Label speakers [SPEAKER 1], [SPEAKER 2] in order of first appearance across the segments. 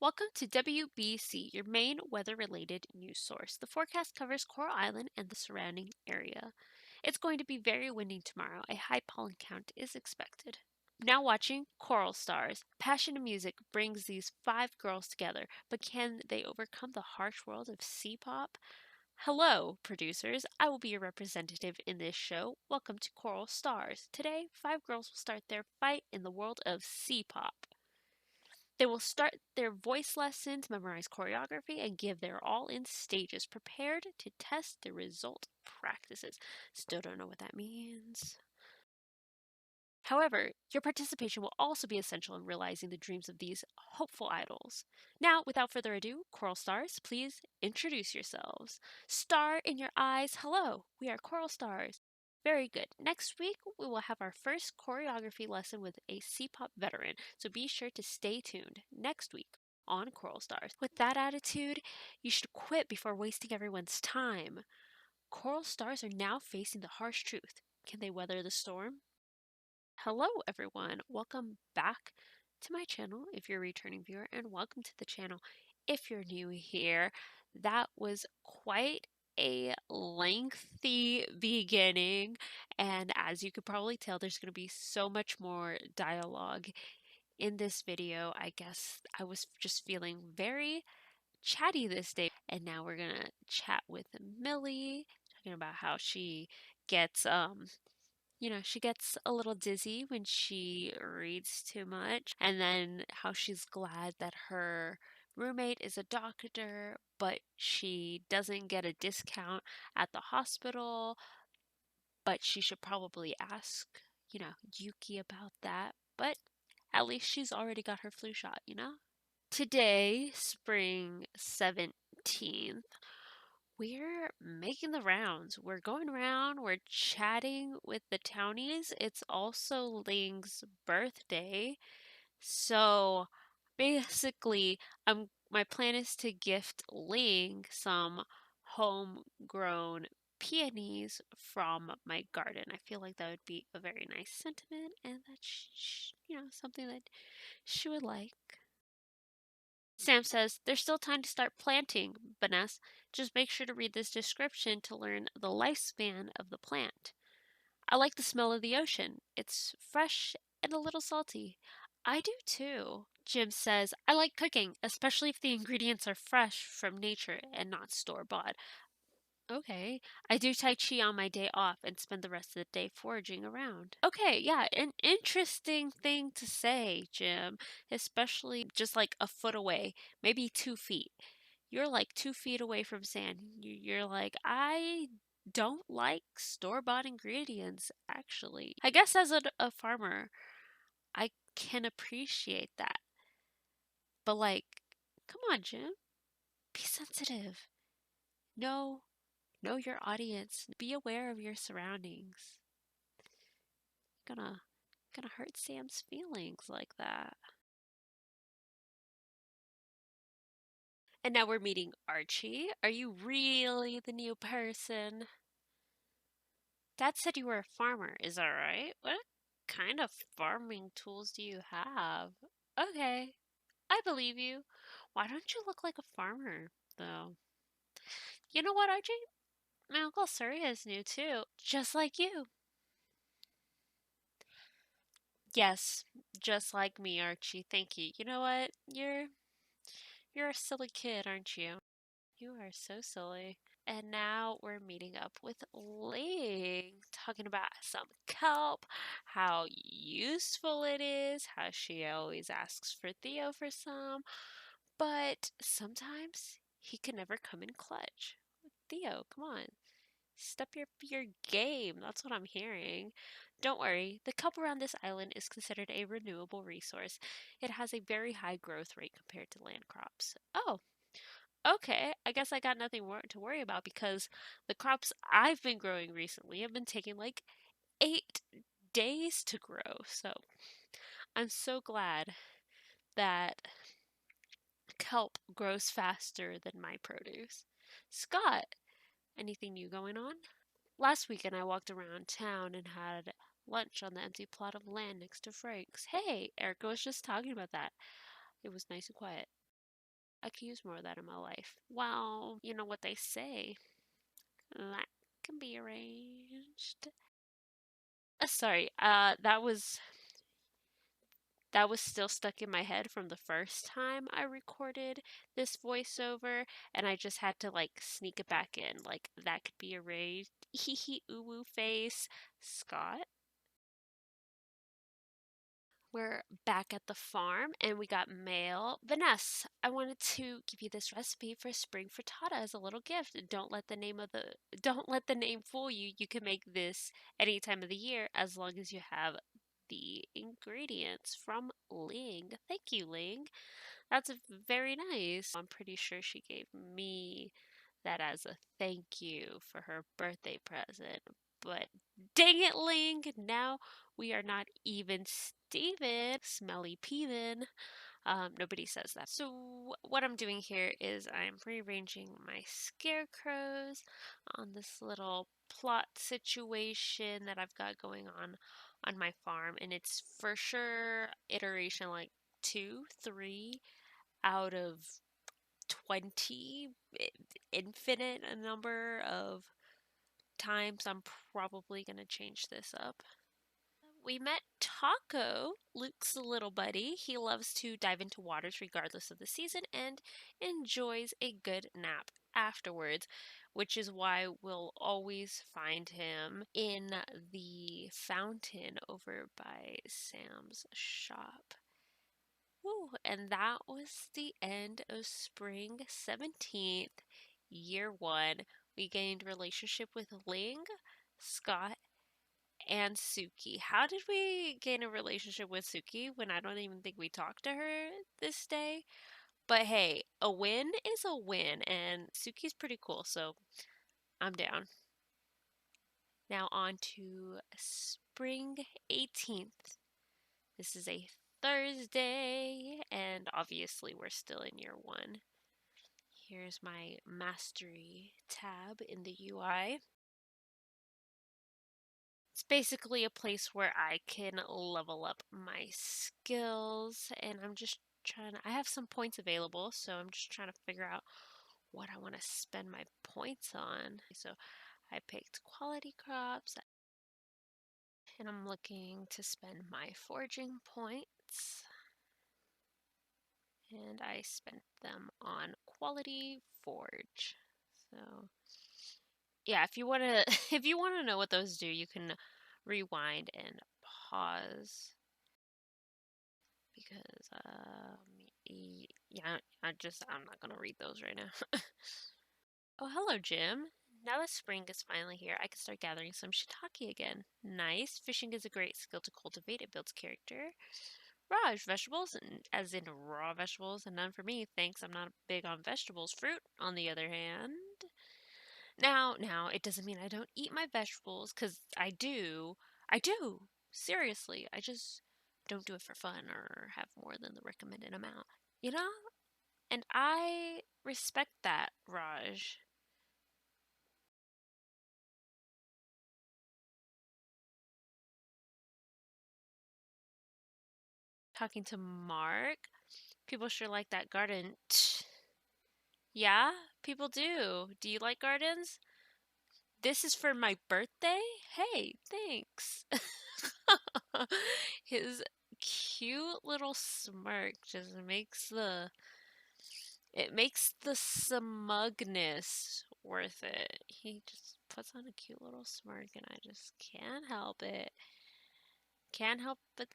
[SPEAKER 1] Welcome to WBC, your main weather-related news source. The forecast covers Coral Island and the surrounding area. It's going to be very windy tomorrow. A high pollen count is expected. Now watching Coral Stars. Passion and music brings these five girls together, but can they overcome the harsh world of C-pop? Hello, producers. I will be your representative in this show. Welcome to Coral Stars. Today, five girls will start their fight in the world of C-pop. They will start their voice lessons, memorize choreography, and give their all in stages, prepared to test the result practices. Still don't know what that means. However, your participation will also be essential in realizing the dreams of these hopeful idols. Now, without further ado, Coral Stars, please introduce yourselves. Star in your eyes, hello, we are Coral Stars. Very good. Next week, we will have our first choreography lesson with a C-pop veteran, so be sure to stay tuned next week on Coral Stars. With that attitude, you should quit before wasting everyone's time. Coral Stars are now facing the harsh truth. Can they weather the storm? Hello, everyone. Welcome back to my channel if you're a returning viewer, and welcome to the channel if you're new here. That was quite a lengthy beginning, and as you could probably tell, there's going to be so much more dialogue in this video. I guess I was just feeling very chatty this day, and now we're going to chat with Millie, talking about how she gets she gets a little dizzy when she reads too much, and then how she's glad that her roommate is a doctor, but she doesn't get a discount at the hospital, but she should probably ask, Yuki about that. But at least she's already got her flu shot. Today, spring 17th, we're making the rounds. We're going around, we're chatting with the townies. It's also Ling's birthday. So basically, my plan is to gift Ling some homegrown peonies from my garden. I feel like that would be a very nice sentiment, and that's something that she would like. Sam says, there's still time to start planting, Vanessa. Just make sure to read this description to learn the lifespan of the plant. I like the smell of the ocean. It's fresh and a little salty. I do too. Jim says, I like cooking, especially if the ingredients are fresh from nature and not store bought. Okay. I do Tai Chi on my day off and spend the rest of the day foraging around. Okay, yeah, an interesting thing to say, Jim, especially just like a foot away, maybe 2 feet. You're like 2 feet away from sand. You're like, I don't like store-bought ingredients, actually. I guess as a farmer, I can appreciate that. But like, come on, Jim, be sensitive. No. Know your audience. Be aware of your surroundings. Gonna gonna hurt Sam's feelings like that. And now we're meeting Archie. Are you really the new person? Dad said you were a farmer, is that right? What kind of farming tools do you have? Okay, I believe you. Why don't you look like a farmer, though? You know what, Archie? My Uncle Surrey is new too, just like you. Yes, just like me, Archie. Thank you. You know what? You're a silly kid, aren't you? You are so silly. And now we're meeting up with Ling, talking about some kelp, how useful it is, how she always asks for Theo for some, but sometimes he can never come in clutch. Theo, come on. Step your game. That's what I'm hearing. Don't worry, the kelp around this island is considered a renewable resource. It has a very high growth rate compared to land crops. Oh, okay. I guess I got nothing to worry about because the crops I've been growing recently have been taking like 8 days to grow. So I'm so glad that kelp grows faster than my produce. Scott, anything new going on? Last weekend I walked around town and had lunch on the empty plot of land next to Frank's. Hey, Erica was just talking about that. It was nice and quiet. I could use more of that in my life. Well, you know what they say. That can be arranged. Sorry, that was still stuck in my head from the first time I recorded this voiceover, and I just had to like sneak it back in. Like that could be erased. Hee hee ooh woo face. Scott. We're back at the farm and we got mail. Vanessa, I wanted to give you this recipe for spring frittata as a little gift. Don't let the name fool you. You can make this any time of the year as long as you have the ingredients from Ling. Thank you, Ling. That's very nice. I'm pretty sure she gave me that as a thank you for her birthday present. But dang it, Ling! Now we are not even Steven. Smelly peevin'. Nobody says that. So what I'm doing here is I'm rearranging my scarecrows on this little plot situation that I've got going on my farm, and it's for sure iteration like 2, 3 out of 20, infinite a number of times I'm probably going to change this up. We met Taco, Luke's little buddy. He loves to dive into waters regardless of the season and enjoys a good nap afterwards, which is why we'll always find him in the fountain over by Sam's shop. Woo, and that was the end of spring 17th, year one. We gained relationship with Ling, Scott, and Suki. How did we gain a relationship with Suki when I don't even think we talked to her this day? But hey, a win is a win, and Suki's pretty cool, so I'm down. Now on to spring 18th. This is a Thursday, and obviously we're still in year one. Here's my mastery tab in the UI. It's basically a place where I can level up my skills, and I have some points available, so I'm just trying to figure out what I want to spend my points on. So I picked quality crops, and I'm looking to spend my foraging points, and I spent them on quality forge. So yeah, if you want to if you want to know what those do, you can rewind and pause because yeah, I'm not going to read those right now. Oh, hello, Jim. Now that spring is finally here, I can start gathering some shiitake again. Nice. Fishing is a great skill to cultivate. It builds character. Raj, vegetables, and as in raw vegetables, and none for me. Thanks, I'm not big on vegetables. Fruit, on the other hand. Now, it doesn't mean I don't eat my vegetables, because I do. I do. Seriously. I just don't do it for fun or have more than the recommended amount. You know? And I respect that, Raj. Talking to Mark. People sure like that garden. Yeah, people do. Do you like gardens? This is for my birthday? Hey, thanks. His cute little smirk just makes the smugness worth it. He just puts on a cute little smirk and I just can't help it. Can't help but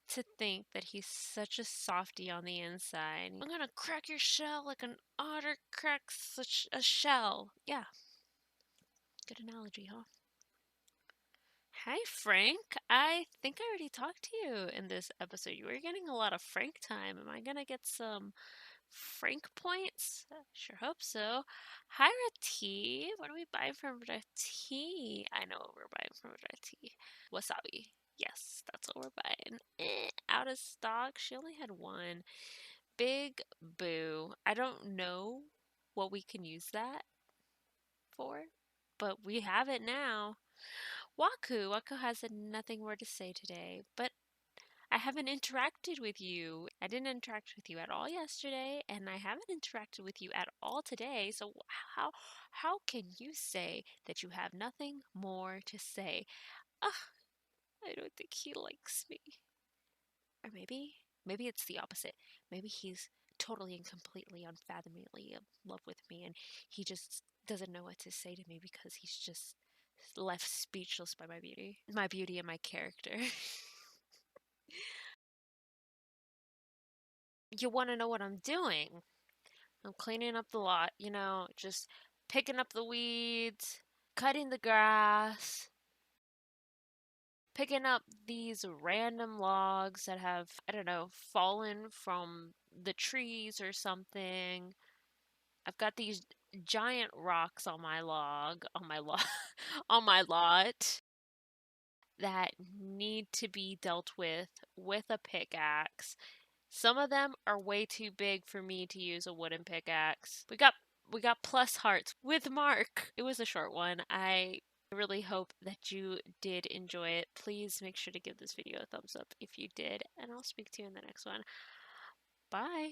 [SPEAKER 1] to think that he's such a softy on the inside. I'm gonna crack your shell like an otter cracks such a shell. Yeah, good analogy, huh? Hi, Frank. I think I already talked to you in this episode. You were getting a lot of Frank time. Am I gonna get some Frank points? Sure hope so. Hi, Rati. What are we buying from Rati? I know what we're buying from Rati. Wasabi. Yes, that's what we're buying. Out of stock. She only had one. Big boo. I don't know what we can use that for, but we have it now. Waku has nothing more to say today, but I haven't interacted with you. I didn't interact with you at all yesterday, and I haven't interacted with you at all today. So how how can you say that you have nothing more to say? Ugh, I don't think he likes me. Or maybe it's the opposite. Maybe he's totally and completely unfathomably in love with me, and he just doesn't know what to say to me because he's just left speechless by my beauty and my character. You want to know what I'm doing? I'm cleaning up the lot, just picking up the weeds, cutting the grass, picking up these random logs that have, I don't know, fallen from the trees or something. I've got these giant rocks on my on my lot that need to be dealt with a pickaxe. Some of them are way too big for me to use a wooden pickaxe. We got plus hearts with Mark. It was a short one. I really hope that you did enjoy it. Please make sure to give this video a thumbs up if you did, and I'll speak to you in the next one. Bye.